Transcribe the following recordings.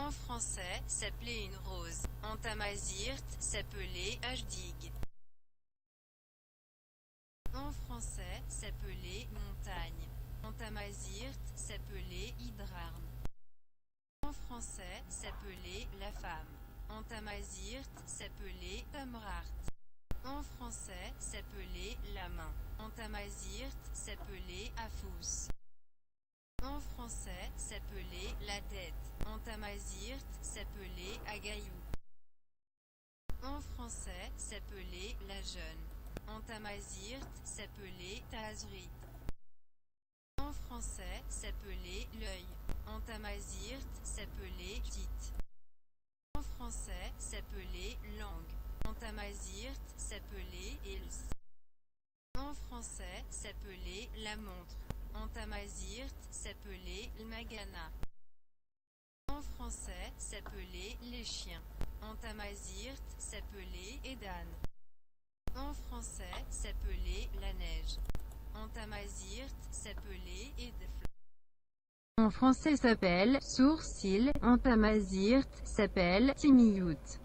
En français, s'appelait une rose. En tamazight, s'appelait Ajdig. En français, s'appelait montagne. En tamazight, s'appelait Idrarn. En français, s'appelait la femme. En tamazight, s'appelait Tamrart. En français, s'appelait la main. En tamazight, s'appelait Afous. En français, s'appelait la tête. En tamazight, s'appelait Agayou. En français, s'appelait la jeune. En tamazight, s'appelait Tazrit. En français, s'appelait l'œil. En tamazight, s'appelait Tit. En français, s'appelait langue. En tamazight, s'appelait Els. En français, s'appelait la montre. En tamazight, s'appelait l'magana. En français, s'appelait les chiens. En tamazight, s'appelait Edan. En français, s'appelait la neige. En tamazight, s'appelait Edfl. En français s'appelle sourcil. En tamazight, s'appelle timiout.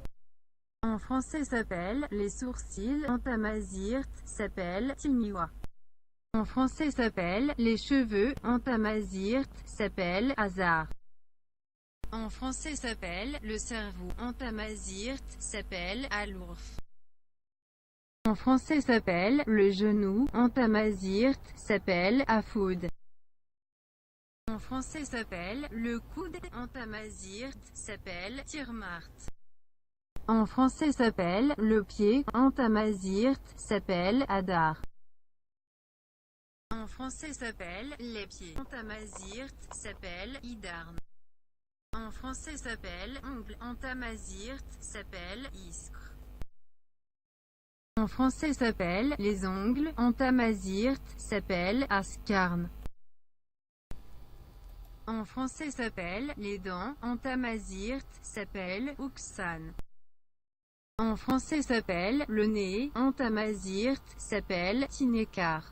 En français s'appelle les sourcils. En tamazight, s'appelle timiwa. En français s'appelle les cheveux. En tamazight, s'appelle hasard. En français s'appelle le cerveau. En tamazight, s'appelle alourf. En français s'appelle le genou. En tamazight, s'appelle afoud. En français s'appelle le coude. En tamazight, s'appelle tirmart. En français s'appelle le pied. En tamazight, s'appelle adar. En français s'appelle les pieds. En tamazight, s'appelle idarn. En français s'appelle ongle. En tamazight, s'appelle iskre. En français s'appelle les ongles. En tamazight, s'appelle askarn. En français s'appelle les dents. En tamazight, s'appelle uksan. En français s'appelle le nez. En tamazight, s'appelle tinekar.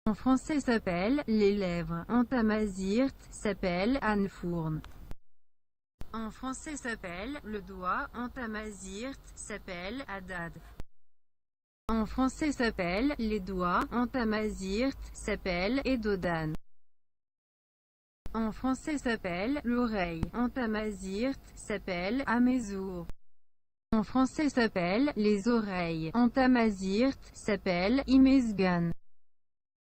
En français s'appelle les lèvres. En tamazight, s'appelle anfourn. En français s'appelle le doigt. En tamazight, s'appelle adad. En français s'appelle les doigts. En tamazight, s'appelle edodan. En français s'appelle l'oreille. En tamazight, s'appelle amezour. En français s'appelle les oreilles. En tamazight, s'appelle imezgan.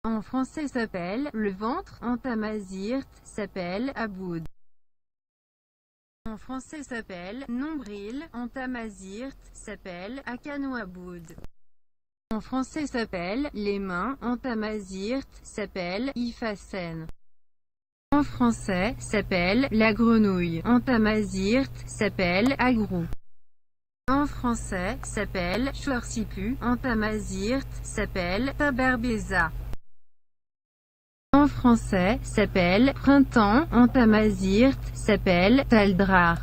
En français s'appelle le ventre. En tamazight, s'appelle aboud. En français s'appelle nombril. En tamazight, s'appelle akanouaboud. En français s'appelle les mains. En tamazight, s'appelle ifasen. En français s'appelle la grenouille. En tamazight, s'appelle agrou. En français s'appelle chouarsipu. En tamazight, s'appelle taberbeza. En français s'appelle printemps. En tamazight, s'appelle taldrar.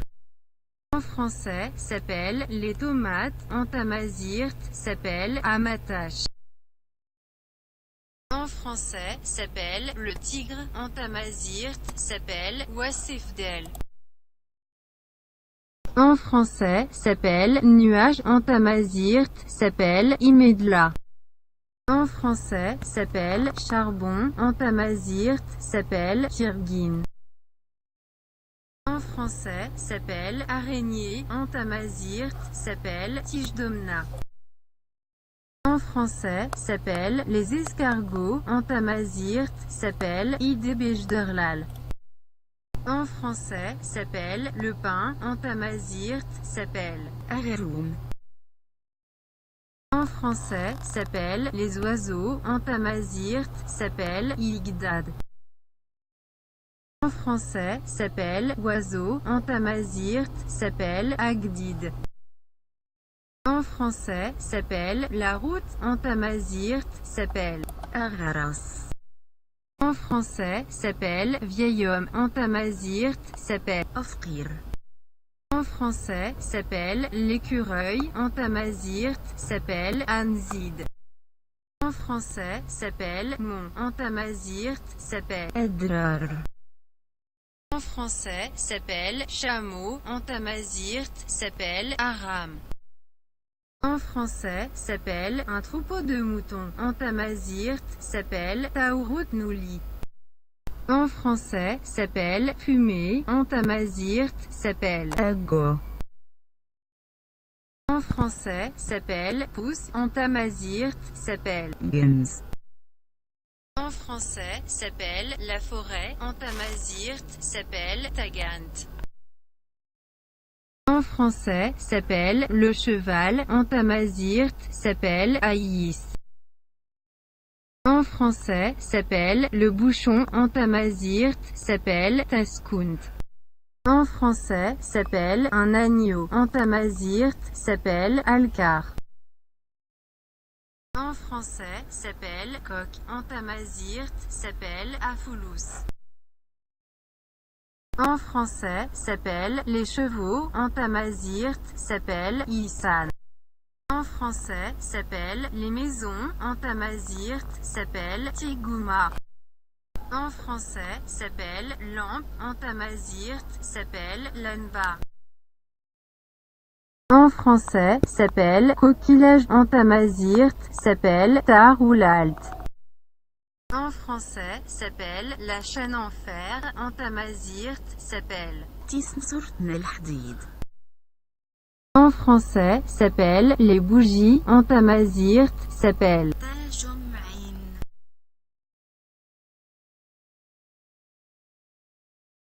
En français s'appelle les tomates. En tamazight, s'appelle amatash. En français s'appelle le tigre. En tamazight, s'appelle wasefdel. En français s'appelle nuage. En tamazight, s'appelle imedla. En français s'appelle charbon. En tamazight, s'appelle kirgin. En français s'appelle araignée. En tamazight, s'appelle tijdomna. En français s'appelle les escargots. En tamazight, s'appelle idebejderlal. En français s'appelle le pain. En tamazight, s'appelle areroum. En français s'appelle les oiseaux. En tamazight, s'appelle igdad. En français s'appelle oiseau. En tamazight, s'appelle agdid. En français s'appelle la route. En tamazight, s'appelle araras. En français s'appelle vieil homme. En tamazight, s'appelle ofqir. En français s'appelle l'écureuil. En tamazight, s'appelle anzid. En français s'appelle mont. En tamazight, s'appelle edrar. En français, s'appelle chameau. En tamazirt, s'appelle aram. En français, s'appelle un troupeau de moutons. En tamazirt, s'appelle taourut nouli. En français, s'appelle fumée. En tamazirt, s'appelle ago. En français, s'appelle pouce. En tamazirt, s'appelle gens. En français, s'appelle la forêt. En tamazirt, s'appelle tagant. En français, s'appelle le cheval. En tamazirt, s'appelle aïs. En français, s'appelle le bouchon. En tamazirt, s'appelle taskunt. En français, s'appelle un agneau. En tamazirt, s'appelle alkar. En français, s'appelle coq. En tamazirt, s'appelle afoulous. En français, s'appelle les chevaux. En tamazirt, s'appelle isan. En français, s'appelle les maisons. En tamazirt, s'appelle tiguma. En français, s'appelle lampe. En tamazirt, s'appelle lanba. En français, s'appelle coquillage. En tamazirt, s'appelle tar ou l'alt. En français, s'appelle la chaîne en fer. En tamazirt, s'appelle en français, s'appelle les bougies. En tamazirt, s'appelle